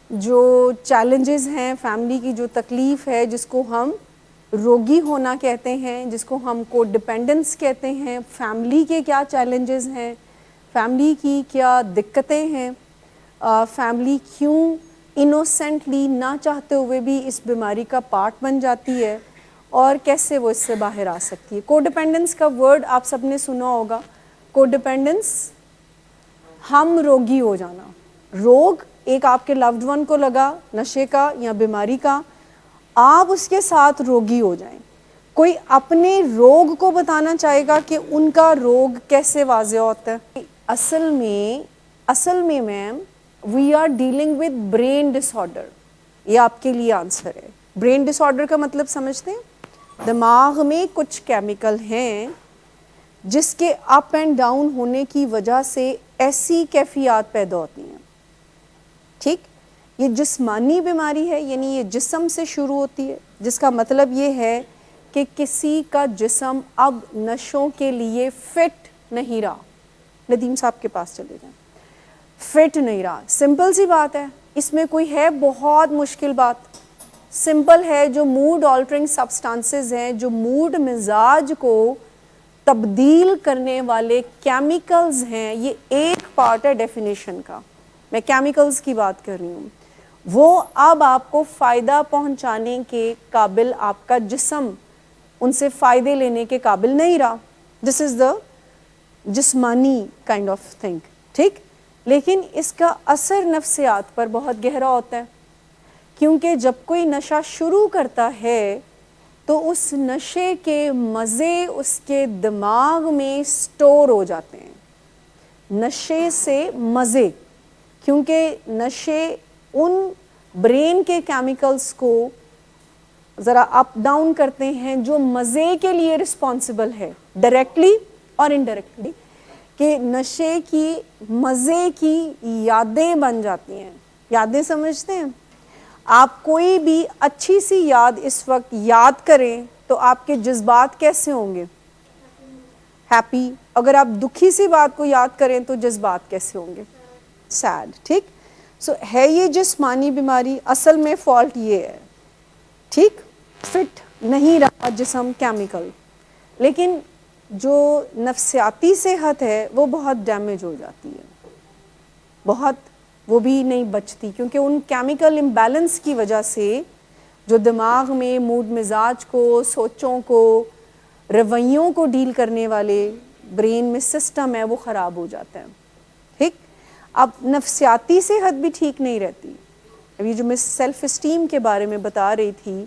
جو چیلنجز ہیں، فیملی کی جو تکلیف ہے، جس کو ہم روگی ہونا کہتے ہیں، جس کو ہم کو ڈپینڈنس کہتے ہیں، فیملی کے کیا چیلنجز ہیں، فیملی کی کیا دقتیں ہیں، فیملی کیوں انوسینٹلی نہ چاہتے ہوئے بھی اس بیماری کا پارٹ بن جاتی ہے، اور کیسے وہ اس سے باہر آ سکتی ہے۔ کو ڈپینڈنس کا ورڈ آپ سب نے سنا ہوگا۔ کو ڈپینڈنس ہم روگی ہو جانا، روگ ایک آپ کے لوڈ ون کو لگا نشے کا یا بیماری کا، آپ اس کے ساتھ روگی ہو جائیں۔ کوئی اپنے روگ کو بتانا چاہے گا کہ ان کا روگ کیسے واضح ہوتا ہے؟ اصل میں ma'am we are dealing with brain disorder. یہ آپ کے لیے آنسر ہے۔ برین ڈس آرڈر کا مطلب سمجھتے ہیں؟ دماغ میں کچھ کیمیکل ہیں جس کے اپ اینڈ ڈاؤن ہونے کی وجہ سے ایسی کیفیات پیدا ہوتی ہیں، ٹھیک؟ یہ جسمانی بیماری ہے، یعنی یہ جسم سے شروع ہوتی ہے، جس کا مطلب یہ ہے کہ کسی کا جسم اب نشوں کے لیے فٹ نہیں رہا۔ ندیم صاحب کے پاس چلے جائیں۔ فٹ نہیں رہا، سمپل سی بات ہے، اس میں کوئی ہے بہت مشکل بات؟ سمپل ہے، جو موڈ آلٹرنگ سبسٹانسز ہیں، جو موڈ مزاج کو تبدیل کرنے والے کیمیکلز ہیں، یہ ایک پارٹ ہے ڈیفینیشن کا، میں کیمیکلز کی بات کر رہی ہوں، وہ اب آپ کو فائدہ پہنچانے کے قابل، آپ کا جسم ان سے فائدے لینے کے قابل نہیں رہا۔ دس از دا جسمانی کائنڈ آف تھنگ، ٹھیک؟ لیکن اس کا اثر نفسیات پر بہت گہرا ہوتا ہے، کیونکہ جب کوئی نشہ شروع کرتا ہے تو اس نشے کے مزے اس کے دماغ میں سٹور ہو جاتے ہیں۔ نشے سے مزے، کیونکہ نشے ان برین کے کیمیکلز کو ذرا اپ ڈاؤن کرتے ہیں جو مزے کے لیے رسپانسبل ہے، ڈائریکٹلی اور انڈائریکٹلی، کہ نشے کی مزے کی یادیں بن جاتی ہیں۔ یادیں سمجھتے ہیں؟ آپ کوئی بھی اچھی سی یاد اس وقت یاد کریں تو آپ کے جذبات کیسے ہوں گے؟ ہیپی۔ اگر آپ دکھی سی بات کو یاد کریں تو جذبات کیسے ہوں گے؟ سیڈ، ٹھیک؟ سو ہے یہ جسمانی بیماری، اصل میں فالٹ یہ ہے، ٹھیک؟ فٹ نہیں رہا جسم، کیمیکل، لیکن جو نفسیاتی صحت ہے وہ بہت ڈیمیج ہو جاتی ہے، بہت، وہ بھی نہیں بچتی، کیونکہ ان کیمیکل امبیلنس کی وجہ سے جو دماغ میں موڈ مزاج کو، سوچوں کو، رویوں کو ڈیل کرنے والے برین میں سسٹم ہے وہ خراب ہو جاتا ہے، ٹھیک؟ اب نفسیاتی صحت بھی ٹھیک نہیں رہتی۔ ابھی جو میں سیلف اسٹیم کے بارے میں بتا رہی تھی،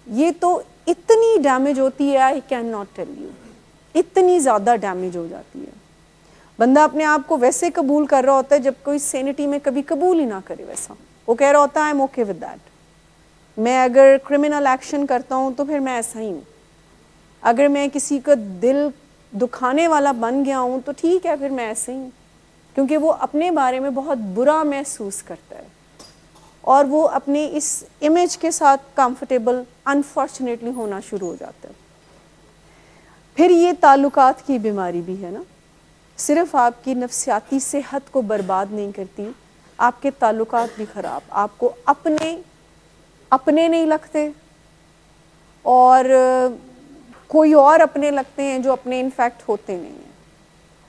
یہ تو اتنی ڈیمیج ہوتی ہے، I can not tell you, اتنی زیادہ ڈیمیج ہو جاتی ہے۔ بندہ اپنے آپ کو ویسے قبول کر رہا ہوتا ہے جب کوئی سینٹی میں کبھی قبول ہی نہ کرے ویسا، وہ کہہ رہا ہوتا ہے I'm okay with that۔ میں اگر کرمنل ایکشن کرتا ہوں تو پھر میں ایسا ہی ہوں، اگر میں کسی کا دل دکھانے والا بن گیا ہوں تو ٹھیک ہے، پھر میں ایسے ہی ہوں، کیونکہ وہ اپنے بارے میں بہت برا محسوس کرتا ہے اور وہ اپنے اس امیج کے ساتھ کمفرٹیبل انفارچونیٹلی ہونا شروع ہو جاتا ہے۔ پھر یہ تعلقات کی بیماری بھی ہے نا، صرف آپ کی نفسیاتی صحت کو برباد نہیں کرتی، آپ کے تعلقات بھی خراب، آپ کو اپنے نہیں لگتے، اور کوئی اور اپنے لگتے ہیں جو اپنے انفیکٹ ہوتے نہیں ہیں۔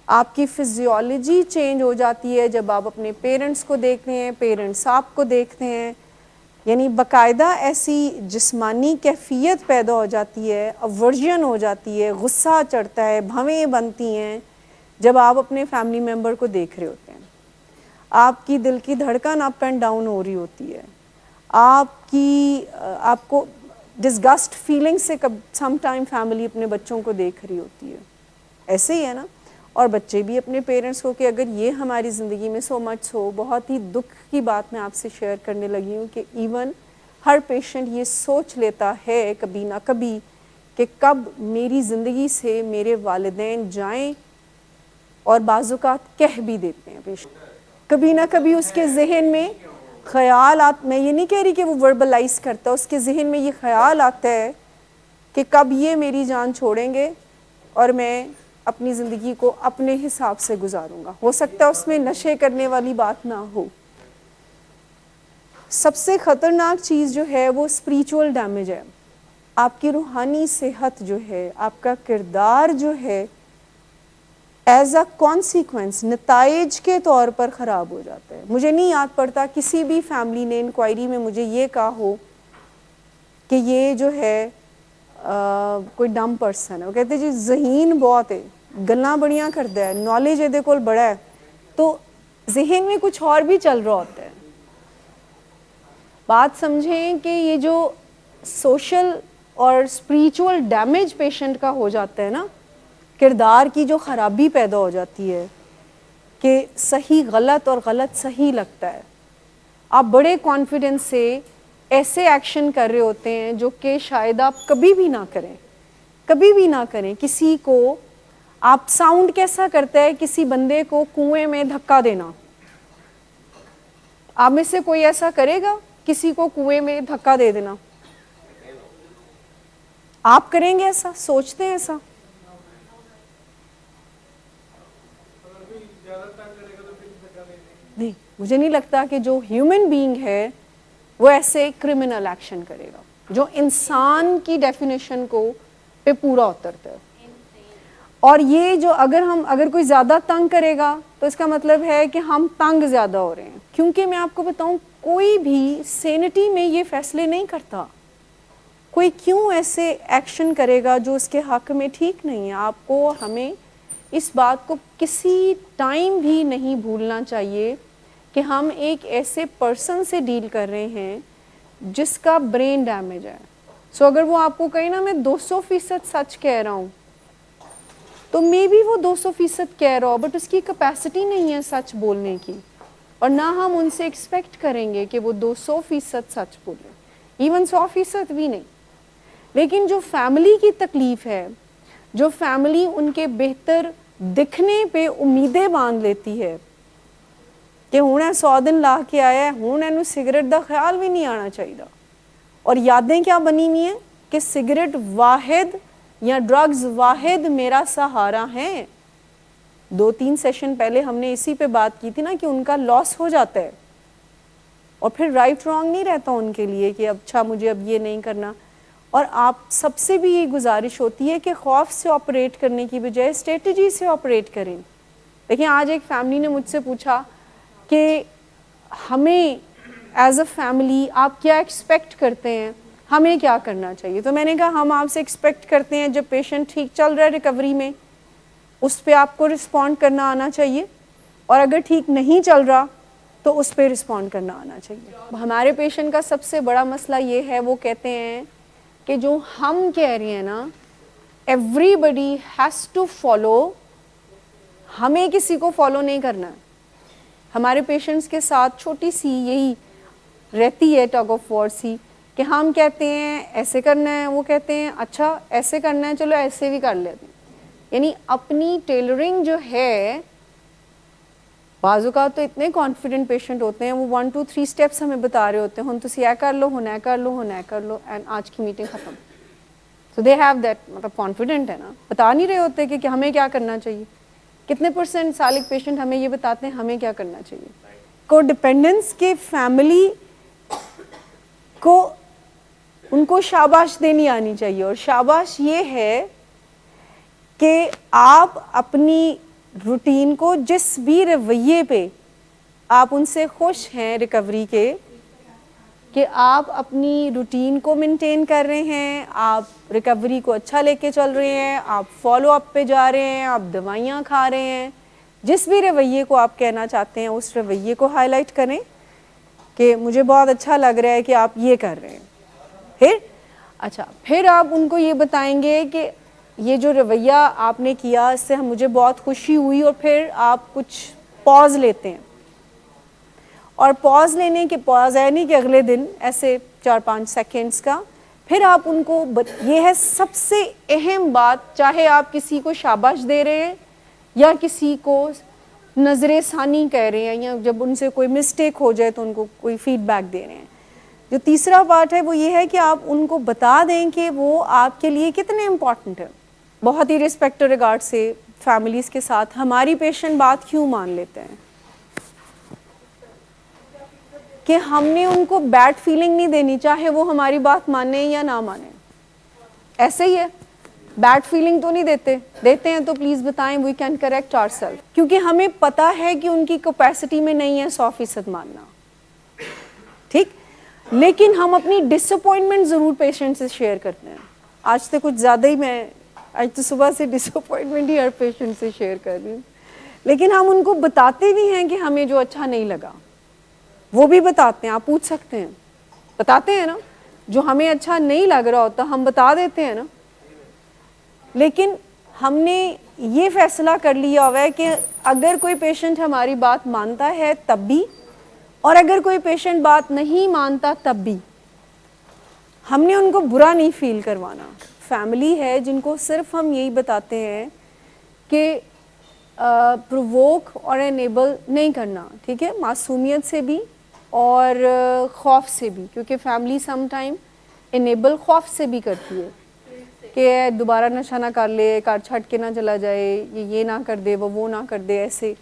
آپ کی فزیولوجی چینج ہو جاتی ہے جب آپ اپنے پیرنٹس کو دیکھتے ہیں، پیرنٹس آپ کو دیکھتے ہیں، یعنی باقاعدہ ایسی جسمانی کیفیت پیدا ہو جاتی ہے، اورژن ہو جاتی ہے، غصہ چڑھتا ہے، بھویں بنتی ہیں جب آپ اپنے فیملی ممبر کو دیکھ رہے ہوتے ہیں۔ آپ کی دل کی دھڑکن اپ اینڈ ڈاؤن ہو رہی ہوتی ہے، آپ کو ڈسگسٹ فیلنگ سے سم ٹائم فیملی اپنے بچوں کو دیکھ رہی ہوتی ہے، ایسے ہی ہے نا؟ اور بچے بھی اپنے پیرنٹس کو، کہ اگر یہ ہماری زندگی میں سو مچ ہو، بہت ہی دکھ کی بات میں آپ سے شیئر کرنے لگی ہوں کہ ایون ہر پیشنٹ یہ سوچ لیتا ہے کبھی نہ کبھی کہ کب میری زندگی سے میرے والدین جائیں، اور بعض اوقات کہہ بھی دیتے ہیں پیشنٹ، کبھی نہ کبھی اس کے ذہن میں خیال میں یہ نہیں کہہ رہی کہ وہ وربلائز کرتا، اس کے ذہن میں یہ خیال آتا ہے کہ کب یہ میری جان چھوڑیں گے اور میں اپنی زندگی کو اپنے حساب سے گزاروں گا۔ ہو سکتا ہے اس میں نشے کرنے والی بات نہ ہو، سب سے خطرناک چیز جو ہے وہ اسپریچول ڈیمیج ہے. آپ کی روحانی صحت جو ہے, آپ کا کردار جو ہے, ایز اے کانسیکوینس نتائج کے طور پر خراب ہو جاتا ہے. مجھے نہیں یاد پڑتا کسی بھی فیملی نے انکوائری میں مجھے یہ کہا ہو کہ یہ جو ہے کوئی ڈم پرسن ہے. وہ کہتے جی ذہین بہت ہے, گلاں بڑیاں کرتا ہے, نالج یہ کول بڑا ہے, تو ذہن میں کچھ اور بھی چل رہا ہوتا ہے. بات سمجھیں کہ یہ جو سوشل اور اسپریچول ڈیمیج پیشنٹ کا ہو جاتا ہے نا, کردار کی جو خرابی پیدا ہو جاتی ہے کہ صحیح غلط اور غلط صحیح لگتا ہے. آپ بڑے کانفیڈنس سے ایسے ایکشن کر رہے ہوتے ہیں جو کہ شاید آپ کبھی بھی نہ کریں, کبھی بھی نہ کریں. کسی کو آپ ساؤنڈ کیسا کرتا ہے کسی بندے کو کنویں میں دھکا دینا. آپ میں سے کوئی ایسا کرے گا کسی کو کنویں میں دھکا دے دینا؟ آپ کریں گے ایسا؟ سوچتے ہیں ایسا؟ نہیں, مجھے نہیں لگتا کہ جو ہیومن بینگ ہے وہ ایسے کرمنل ایکشن کرے گا جو انسان کی ڈیفینیشن کو پہ پورا اترتا ہے. اور یہ جو اگر کوئی زیادہ تنگ کرے گا تو اس کا مطلب ہے کہ ہم تنگ زیادہ ہو رہے ہیں. کیونکہ میں آپ کو بتاؤں, کوئی بھی سینٹی میں یہ فیصلے نہیں کرتا. کوئی کیوں ایسے ایکشن کرے گا جو اس کے حق میں ٹھیک نہیں ہے. آپ کو ہمیں اس بات کو کسی ٹائم بھی نہیں بھولنا چاہیے کہ ہم ایک ایسے پرسن سے ڈیل کر رہے ہیں جس کا برین ڈیمیج ہے. سو اگر وہ آپ کو کہیں نا میں 200% سچ کہہ رہا ہوں, تو مے بی وہ 200% کہہ رہا ہو, بٹ اس کی کیپیسٹی نہیں ہے سچ بولنے کی, اور نہ ہم ان سے ایکسپیکٹ کریں گے کہ وہ 200% سچ بولیں, ایون 100% بھی نہیں. لیکن جو فیملی کی تکلیف ہے, جو فیملی ان کے بہتر دکھنے پہ امیدیں باندھ لیتی ہے کہ ہوں 100 دن لا کے آیا ہے, ہوں اینو سگریٹ دا خیال بھی نہیں آنا چاہیے. اور یادیں کیا بنی ہوئی ہیں کہ سگریٹ واحد یا ڈرگز واحد میرا سہارا ہے. 2-3 سیشن پہلے ہم نے اسی پہ بات کی تھی نا کہ ان کا لاس ہو جاتا ہے, اور پھر رائٹ رانگ نہیں رہتا ان کے لیے کہ اچھا مجھے اب یہ نہیں کرنا. اور آپ سب سے بھی یہ گزارش ہوتی ہے کہ خوف سے آپریٹ کرنے کی بجائے اسٹریٹجی سے آپریٹ کریں. دیکھیں, آج ایک فیملی نے مجھ سے پوچھا کہ ہمیں ایز اے فیملی آپ کیا ایکسپیکٹ کرتے ہیں, ہمیں کیا کرنا چاہیے. تو میں نے کہا ہم آپ سے ایکسپیکٹ کرتے ہیں جب پیشنٹ ٹھیک چل رہا ہے ریکوری میں, اس پہ آپ کو رسپونڈ کرنا آنا چاہیے, اور اگر ٹھیک نہیں چل رہا تو اس پہ رسپونڈ کرنا آنا چاہیے. ہمارے پیشنٹ کا سب سے بڑا مسئلہ یہ ہے, وہ کہتے ہیں کہ جو ہم کہہ رہے ہیں نا everybody has to follow, ہمیں کسی کو فالو نہیں کرنا. ہمارے پیشنٹس کے ساتھ چھوٹی سی یہی رہتی ہے ٹگ آف وار سی کہ ہم کہتے ہیں ایسے کرنا ہے, وہ کہتے ہیں اچھا ایسے کرنا ہے, چلو ایسے بھی کر لیتے ہیں. یعنی اپنی ٹیلرنگ جو ہے, بعض اوقات تو اتنے کانفیڈنٹ پیشنٹ ہوتے ہیں وہ 1 2 3 اسٹیپس ہمیں بتا رہے ہوتے ہیں, ہم تسی اے کر لو, ہن اے کر لو, ہن اے کر لو, اینڈ آج کی میٹنگ ختم. سو دے ہیو دیٹ, مطلب کانفیڈنٹ ہے نا, بتا نہیں رہے ہوتے کہ ہمیں کیا کرنا چاہیے. کتنے % سالک پیشنٹ ہمیں یہ بتاتے ہیں ہمیں کیا کرنا چاہیے. کو ڈپینڈنس کے فیملی کو ان کو شاباش دینی آنی چاہیے, اور شاباش یہ ہے کہ آپ اپنی روٹین کو جس بھی رویے پہ آپ ان سے خوش ہیں ریکوری کے, کہ آپ اپنی روٹین کو مینٹین کر رہے ہیں, آپ ریکوری کو اچھا لے کے چل رہے ہیں, آپ فالو اپ پہ جا رہے ہیں, آپ دوائیاں کھا رہے ہیں, جس بھی رویے کو آپ کہنا چاہتے ہیں اس رویے کو ہائی لائٹ کریں کہ مجھے بہت اچھا لگ رہا ہے کہ آپ یہ کر رہے ہیں. پھر آپ ان کو یہ بتائیں گے کہ یہ جو رویہ آپ نے کیا اس سے مجھے بہت خوشی ہوئی, اور پھر آپ کچھ پاز لیتے ہیں. اور پاز لینے کے پاز ہے نہیں کہ اگلے دن ایسے 4-5 سیکنڈز کا, پھر آپ ان کو یہ ہے سب سے اہم بات, چاہے آپ کسی کو شاباش دے رہے ہیں یا کسی کو نظر ثانی کہہ رہے ہیں, یا جب ان سے کوئی مسٹیک ہو جائے تو ان کو کوئی فیڈ بیک دے رہے ہیں. جو تیسرا پارٹ ہے وہ یہ ہے کہ آپ ان کو بتا دیں کہ وہ آپ کے لیے کتنے امپورٹنٹ ہے. بہت ہی ریسپیکٹ اور ریگارڈ سے فیملیز کے ساتھ ہماری پیشنٹ بات کیوں مان لیتے ہیں, کہ ہم نے ان کو بیڈ فیلنگ نہیں دینی, چاہے وہ ہماری بات مانیں یا نہ مانیں. ایسے ہی ہے, بیڈ فیلنگ تو نہیں دیتے ہیں تو پلیز بتائیں, we can correct our self, کیونکہ ہمیں پتہ ہے کہ ان کی کیپیسٹی میں نہیں ہے 100% ماننا, ٹھیک. لیکن ہم اپنی ڈس اپوائنٹمنٹ ضرور پیشنٹ سے شیئر کرتے ہیں. آج تو کچھ زیادہ ہی, میں آج تو صبح سے ڈس اپوائنٹمنٹ ہی ہر پیشنٹ سے شیئر کر رہی ہوں. لیکن ہم ان کو بتاتے بھی ہیں کہ ہمیں جو اچھا نہیں لگا وہ بھی بتاتے ہیں, آپ پوچھ سکتے ہیں, بتاتے ہیں نا, جو ہمیں اچھا نہیں لگ رہا ہوتا ہم بتا دیتے ہیں نا. لیکن ہم نے یہ فیصلہ کر لیا ہوا ہے کہ اگر کوئی پیشنٹ ہماری بات مانتا ہے تب بھی, اور اگر کوئی پیشنٹ بات نہیں مانتا تب بھی, ہم نے ان کو برا نہیں فیل کروانا. فیملی ہے جن کو صرف ہم یہی بتاتے ہیں کہ پرووک اور انیبل نہیں کرنا, ٹھیک ہے, معصومیت سے بھی اور خوف سے بھی, کیونکہ فیملی سم ٹائم انیبل خوف سے بھی کرتی ہے کہ دوبارہ نشہ نہ کر لے, کار چھٹ کے نہ چلا جائے, یہ نہ کر دے, وہ نہ کر دے, ایسے.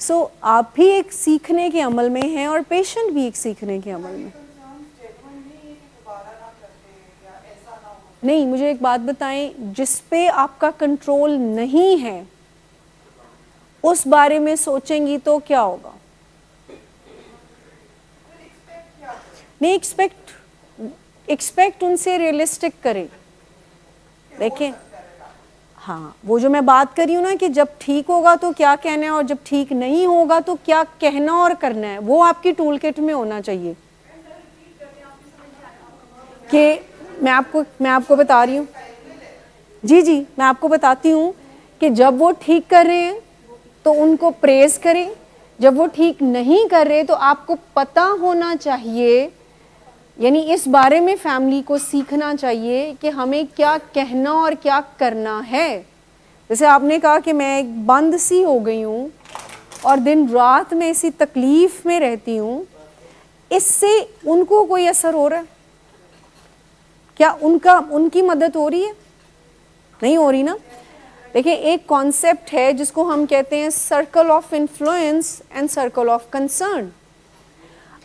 سو آپ بھی ایک سیکھنے کے عمل میں ہیں اور پیشنٹ بھی ایک سیکھنے کے عمل میں. نہیں, مجھے ایک بات بتائیں, جس پہ آپ کا کنٹرول نہیں ہے اس بارے میں سوچیں گی تو کیا ہوگا؟ نہیں, ایکسپیکٹ ان سے ریئلسٹک کریں. دیکھیں, ہاں, وہ جو میں بات کری ہوں نا کہ جب ٹھیک ہوگا تو کیا کہنا ہے اور جب ٹھیک نہیں ہوگا تو کیا کہنا اور کرنا ہے, وہ آپ کی ٹول کٹ میں ہونا چاہیے. کہ میں آپ کو بتا رہی ہوں, جی میں آپ کو بتاتی ہوں کہ جب وہ ٹھیک کر رہے ہیں تو ان کو پریز کریں, جب وہ ٹھیک نہیں کر رہے تو آپ کو پتہ ہونا چاہیے, یعنی اس بارے میں فیملی کو سیکھنا چاہیے کہ ہمیں کیا کہنا اور کیا کرنا ہے. جیسے آپ نے کہا کہ میں ایک بند سی ہو گئی ہوں اور دن رات میں اسی تکلیف میں رہتی ہوں, اس سے ان کو کوئی اثر ہو رہا ہے کیا؟ ان کی مدد ہو رہی ہے؟ نہیں ہو رہی نا. دیکھیں, ایک کانسیپٹ ہے جس کو ہم کہتے ہیں circle of influence and circle of concern.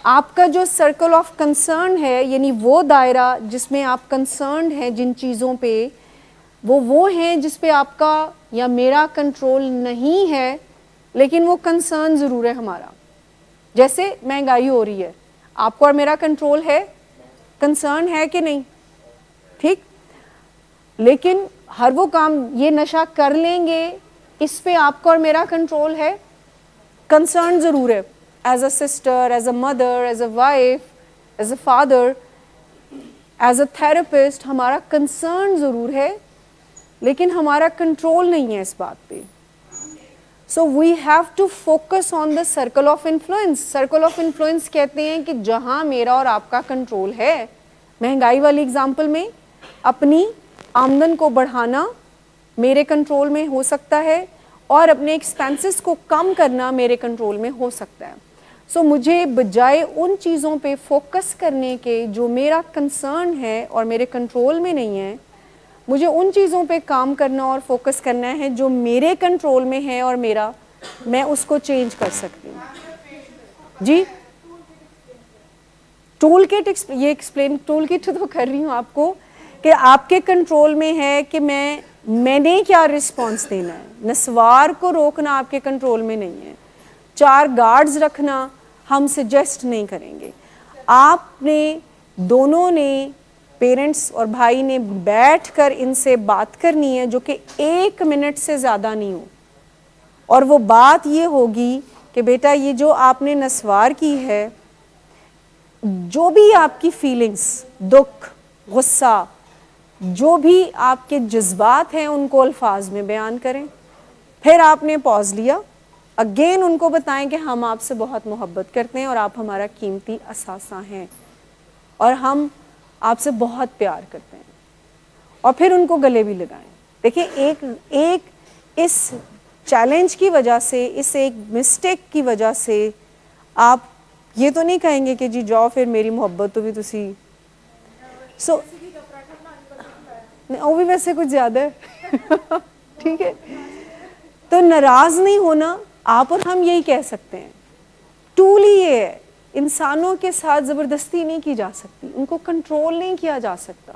آپ کا جو سرکل آف کنسرن ہے, یعنی وہ دائرہ جس میں آپ کنسرنڈ ہیں جن چیزوں پہ, وہ ہیں جس پہ آپ کا یا میرا کنٹرول نہیں ہے, لیکن وہ کنسرن ضرور ہے ہمارا. جیسے مہنگائی ہو رہی ہے, آپ کو اور میرا کنٹرول ہے, کنسرن ہے کہ نہیں, ٹھیک. لیکن ہر وہ کام, یہ نشہ کر لیں گے, اس پہ آپ کو اور میرا کنٹرول ہے, کنسرن ضرور ہے. As a sister, as a mother, as a wife, as a father, as a therapist, ہمارا کنسرن ضرور ہے, لیکن ہمارا کنٹرول نہیں ہے اس بات پہ. So we have to focus on the circle of influence. Circle of influence کہتے ہیں کہ جہاں میرا اور آپ کا کنٹرول ہے. مہنگائی والی اگزامپل میں اپنی آمدن کو بڑھانا میرے کنٹرول میں ہو سکتا ہے, اور اپنے ایکسپینسز کو کم کرنا میرے کنٹرول میں ہو سکتا ہے. سو مجھے بجائے ان چیزوں پہ فوکس کرنے کے جو میرا کنسرن ہے اور میرے کنٹرول میں نہیں ہے, مجھے ان چیزوں پہ کام کرنا اور فوکس کرنا ہے جو میرے کنٹرول میں ہے اور میں اس کو چینج کر سکتی ہوں. جی, ٹول کٹ, یہ ایکسپلین, ٹول کٹ تو کر رہی ہوں آپ کو کہ آپ کے کنٹرول میں ہے کہ میں نے کیا رسپانس دینا ہے. نسوار کو روکنا آپ کے کنٹرول میں نہیں ہے, 4 گارڈز رکھنا ہم سجیسٹ نہیں کریں گے. آپ نے دونوں نے, پیرنٹس اور بھائی نے بیٹھ کر ان سے بات کرنی ہے جو کہ 1 منٹ سے زیادہ نہیں ہو, اور وہ بات یہ ہوگی کہ بیٹا یہ جو آپ نے نسوار کی ہے, جو بھی آپ کی فیلنگز, دکھ, غصہ, جو بھی آپ کے جذبات ہیں ان کو الفاظ میں بیان کریں. پھر آپ نے پاز لیا, اگین ان کو بتائیں کہ ہم آپ سے بہت محبت کرتے ہیں اور آپ ہمارا قیمتی اثاثہ ہیں اور ہم آپ سے بہت پیار کرتے ہیں, اور پھر ان کو گلے بھی لگائیں. دیکھیں, ایک اس چیلنج کی وجہ سے, اس ایک مسٹیک کی وجہ سے آپ یہ تو نہیں کہیں گے کہ جی جاؤ پھر میری محبت تو بھی تسی. سو وہ بھی ویسے کچھ زیادہ ہے, ٹھیک ہے. تو ناراض نہیں ہونا, آپ اور ہم یہی کہہ سکتے ہیں. ٹول ہی یہ ہے انسانوں کے ساتھ زبردستی نہیں کی جا سکتی، ان کو کنٹرول نہیں کیا جا سکتا،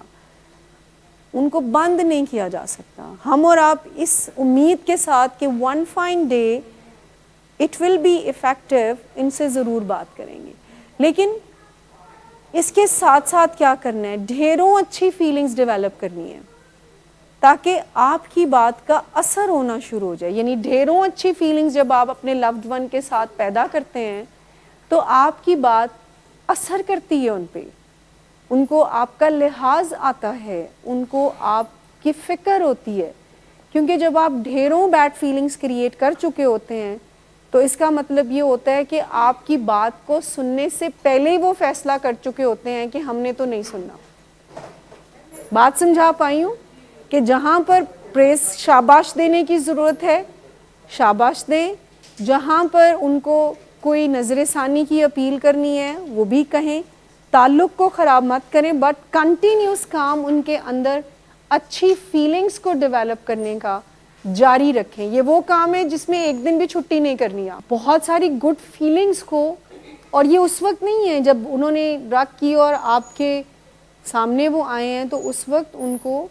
ان کو بند نہیں کیا جا سکتا. ہم اور آپ اس امید کے ساتھ کہ one fine day it will be effective ان سے ضرور بات کریں گے. لیکن اس کے ساتھ ساتھ کیا کرنا ہے، ڈھیروں اچھی فیلنگز ڈیولپ کرنی ہے تاکہ آپ کی بات کا اثر ہونا شروع ہو جائے. یعنی ڈھیروں اچھی فیلنگز جب آپ اپنے لوڈ ون کے ساتھ پیدا کرتے ہیں تو آپ کی بات اثر کرتی ہے ان پہ، ان کو آپ کا لحاظ آتا ہے، ان کو آپ کی فکر ہوتی ہے. کیونکہ جب آپ ڈھیروں بیڈ فیلنگز کریٹ کر چکے ہوتے ہیں تو اس کا مطلب یہ ہوتا ہے کہ آپ کی بات کو سننے سے پہلے ہی وہ فیصلہ کر چکے ہوتے ہیں کہ ہم نے تو نہیں سننا. بات سمجھا پائی ہوں کہ جہاں پر پریز شاباش دینے کی ضرورت ہے شاباش دیں، جہاں پر ان کو کوئی نظر ثانی کی اپیل کرنی ہے وہ بھی کہیں، تعلق کو خراب مت کریں، بٹ کنٹینیوس کام ان کے اندر اچھی فیلنگز کو ڈیولپ کرنے کا جاری رکھیں. یہ وہ کام ہے جس میں ایک دن بھی چھٹی نہیں کرنی. آپ بہت ساری گڈ فیلنگز کو، اور یہ اس وقت نہیں ہے جب انہوں نے ڈرگ کی اور آپ کے سامنے وہ آئے ہیں تو اس وقت ان کو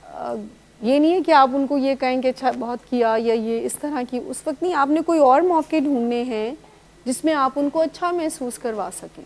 یہ نہیں ہے کہ آپ ان کو یہ کہیں کہ اچھا بہت کیا یا یہ اس طرح کی، اس وقت نہیں. آپ نے کوئی اور موقع ڈھونڈنے ہیں جس میں آپ ان کو اچھا محسوس کروا سکیں.